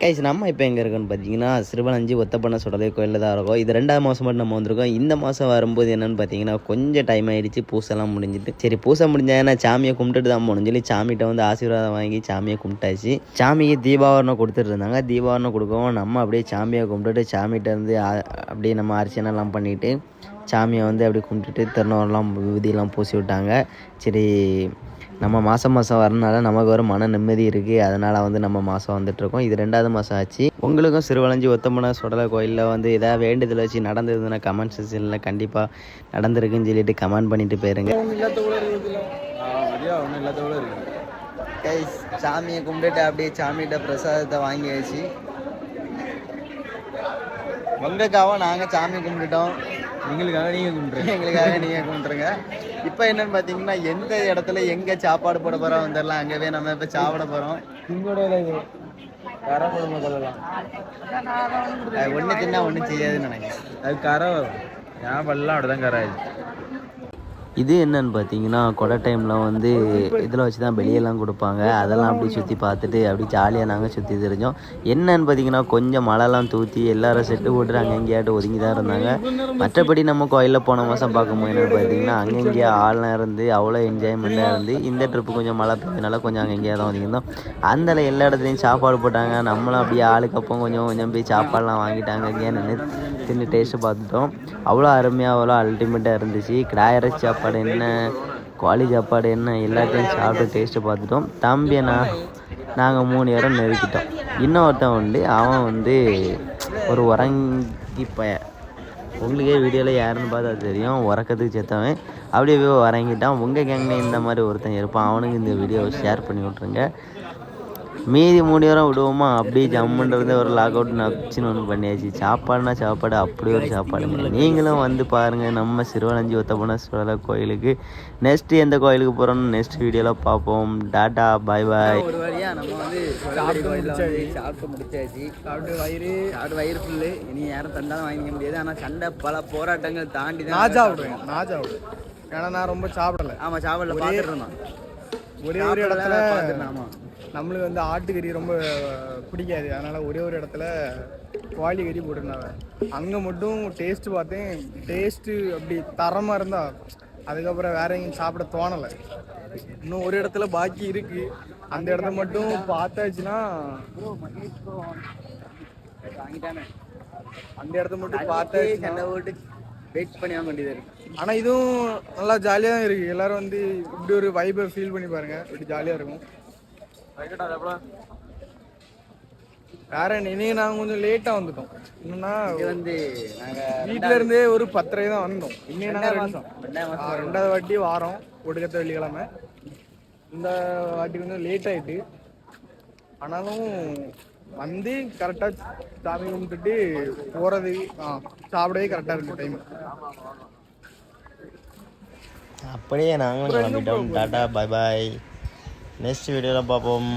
Guys நம்ம இப்போ எங்கே இருக்கோன்னு பார்த்தீங்கன்னா சிறுவலஞ்சி ஒத்தப்பண்ண சுடலை கோயிலில் தான் இருக்கோம். இது 2வது மாதம் மட்டும் நம்ம வந்திருக்கோம். இந்த மாதம் வரும்போது என்னென்னு பார்த்தீங்கன்னா கொஞ்சம் டைம் ஆகிடுச்சு, பூசெல்லாம் முடிஞ்சிட்டு. சரி பூசை முடிஞ்சா ஏன்னா சாமியை கும்பிட்டுட்டு தான் போகணும்னு சொல்லி சாமிகிட்ட வந்து ஆசீர்வாதம் வாங்கி சாமியை கும்பிட்டாச்சு. சாமிக்கு தீபாவரணம் கொடுத்துட்டு இருந்தாங்க. தீபாவரணம் கொடுக்கவும் நம்ம அப்படியே சாமியை கும்பிட்டுட்டு சாமிகிட்ட இருந்து அப்படியே நம்ம அர்ச்சனைலாம் பண்ணிவிட்டு சாமியை வந்து அப்படி கும்பிட்டுட்டு திருநூறுலாம் விபூதியெல்லாம் பூசி விட்டாங்க. சரி நம்ம மாதம் வரனால நமக்கு ஒரு மன நிம்மதி இருக்குது. அதனால் வந்து நம்ம மாதம் வந்துட்டுருக்கோம். இது 2வது மாதம் ஆச்சு. உங்களுக்கும் சிறுவலஞ்சி ஒத்தப்பண்ண சுடலை கோயிலில் வந்து எதாவது வேண்டுதல் வச்சு நடந்ததுன்னா கமெண்ட் செக்ஷனில் கண்டிப்பாக நடந்திருக்குன்னு சொல்லிட்டு கமெண்ட் பண்ணிட்டு போயிருங்க. சாமியை கும்பிட்டுட்டு அப்படியே சாமிகிட்ட பிரசாதத்தை வாங்கி வச்சு உங்களுக்காக நாங்கள் சாமி கும்பிட்டுட்டோம். எங்களுக்காக நீங்கள் கும்பிட்டுருங்க. இப்போ என்னன்னு பார்த்தீங்கன்னா எந்த இடத்துல எங்கே சாப்பாடு போட போகிறோம் வந்துடலாம். அங்கேவே நம்ம இப்போ சாப்பிட போகிறோம். ஒன்று தின்னா ஒன்றும் செய்யாதுன்னு நினைக்கிறேன். அது கரை வரும். ஞாபகம் எல்லாம் அப்படிதான் கரை ஆயிடுச்சு. இது என்னன்னு பார்த்தீங்கன்னா கொடை டைமில் வந்து இதில் வச்சு தான் வெளியெல்லாம் கொடுப்பாங்க. அதெல்லாம் அப்படி சுற்றி பார்த்துட்டு அப்படி ஜாலியாக நாங்கள் சுற்றி தெரிஞ்சோம். என்னன்னு பார்த்தீங்கன்னா கொஞ்சம் மழைலாம் தூற்றி எல்லாரும் செட்டு போட்டு அங்கே எங்கேயாட்டு ஒதுங்கி தான் இருந்தாங்க. மற்றபடி நம்ம கோயிலில் போன மாதம் பார்க்கும்போது என்னென்னு பார்த்தீங்கன்னா அங்கங்கேயே ஆள்லாம் இருந்து அவ்வளோ என்ஜாய்மெண்ட்டாக இருந்து இந்த ட்ரிப்பு கொஞ்சம் மழை பெய்ஞ்சனால கொஞ்சம் அங்கே எங்கேயா தான் ஒதுங்கியிருந்தோம். அந்த எல்லா இடத்துலையும் சாப்பாடு போட்டாங்க. நம்மளும் அப்படியே ஆளுக்கப்போ கொஞ்சம் கொஞ்சம் போய் சாப்பாடெலாம் வாங்கிட்டாங்க. அங்கேயே நின்று தின்னு டேஸ்ட்டு பார்த்துட்டோம். அவ்வளோ அருமையாக அவ்வளோ அல்டிமேட்டாக இருந்துச்சு. கிடாயரை சாப்பாடு என்ன கோழி சாப்பாடு என்ன எல்லாத்தையும் சாப்பிட்டு டேஸ்ட்டு பார்த்துட்டோம். தம்பியை நாங்கள் 3 பேரும் நெருக்கிட்டோம். இன்னொருத்தன் உண்டு, அவன் வந்து ஒரு உறங்கி உங்களுக்கே வீடியோவில் யாருன்னு பார்த்தா தெரியும். உறக்கத்துக்கு செத்தவன் அப்படியே போய் உறங்கிட்டான். உங்கள் கேங்கில் இந்த மாதிரி ஒருத்தன் இருப்பான். அவனுக்கு இந்த வீடியோவை ஷேர் பண்ணி விட்ருங்க. மீதி 3 பேரும் விடுவோமா அப்படியே ஜம்முன்றது ஒரு லாக் அவுட் நச்சுன்னு ஒன்று பண்ணியாச்சு. சாப்பாடுனா சாப்பாடு அப்படி ஒரு சாப்பாடுங்க. நீங்களும் வந்து பாருங்கள் நம்ம சிறுவலஞ்சி ஒத்தப்பண்ண சுடலை கோயிலுக்கு. நெக்ஸ்ட்டு எந்த கோயிலுக்கு போகிறோம்னு நெக்ஸ்ட் வீடியோவில் பார்ப்போம். டாட்டா பாய் பாய். ஒரு வழியாக நம்ம வந்து சாப்பிட்டு முடிச்சாச்சு. சாப்பிட்டு வயிறு ஃபுல்லு. இனி யாரும் தந்தாலும் வாங்கிக்க முடியாது. ஆனால் சண்டை பல போராட்டங்கள் தாண்டி தான் நான் சாப்பிடுவேன். ஏன்னா நான் ரொம்ப சாப்பிடலை. ஆமாம் சாப்பிடல பார்த்துட்டு இருந்தோம். ஒரே ஒரு இடத்துல பார்த்துருந்தேன். ஆமாம் நம்மளுக்கு வந்து ஆட்டுக்கறி ரொம்ப பிடிக்காது. அதனால் ஒரே ஒரு இடத்துல கோழி கறி போட்டிருந்தாங்க. அங்கே மட்டும் டேஸ்ட்டு பார்த்தேன். டேஸ்ட்டு அப்படி தரமாக இருந்தால் அதுக்கப்புறம் வேற எங்கேயும் சாப்பிட தோணலை. இன்னும் ஒரு இடத்துல பாக்கி இருக்குது. அந்த இடத்த மட்டும் பார்த்தாச்சுன்னா அந்த இடத்த மட்டும் பார்த்தாச்சுன்னா வெயிட் பண்ணி வாங்க வேண்டியது இருக்குது. ஆனால் இதுவும் நல்லா ஜாலியாக தான் இருக்குது. எல்லோரும் வந்து இப்படி ஒரு வைபை ஃபீல் பண்ணி பாருங்கள். இப்படி ஜாலியாக இருக்கும். வேற இன்னைக்கு நாங்கள் கொஞ்சம் லேட்டாக வந்துட்டோம். என்னன்னா வந்து நாங்கள் வீட்டில இருந்தே ஒரு 10:30 தான் வந்தோம். இன்னைக்கு நாங்கள் 2வது வாட்டி வாரம் ஒடுக்கத்த வெள்ளிக்கிழமை. இந்த வாட்டி கொஞ்சம் லேட் ஆகிட்டு. ஆனாலும் வந்து கரெக்டாக சாமி கும்பிட்டுட்டு போகிறது சாப்பிடவே கரெக்டாக இருக்கும் டைம். அப்படியே நாங்களும் கிளம்பிட்டோம். டாட்டா பாய் பாய். நெக்ஸ்ட் வீடியோவில் பார்ப்போம்.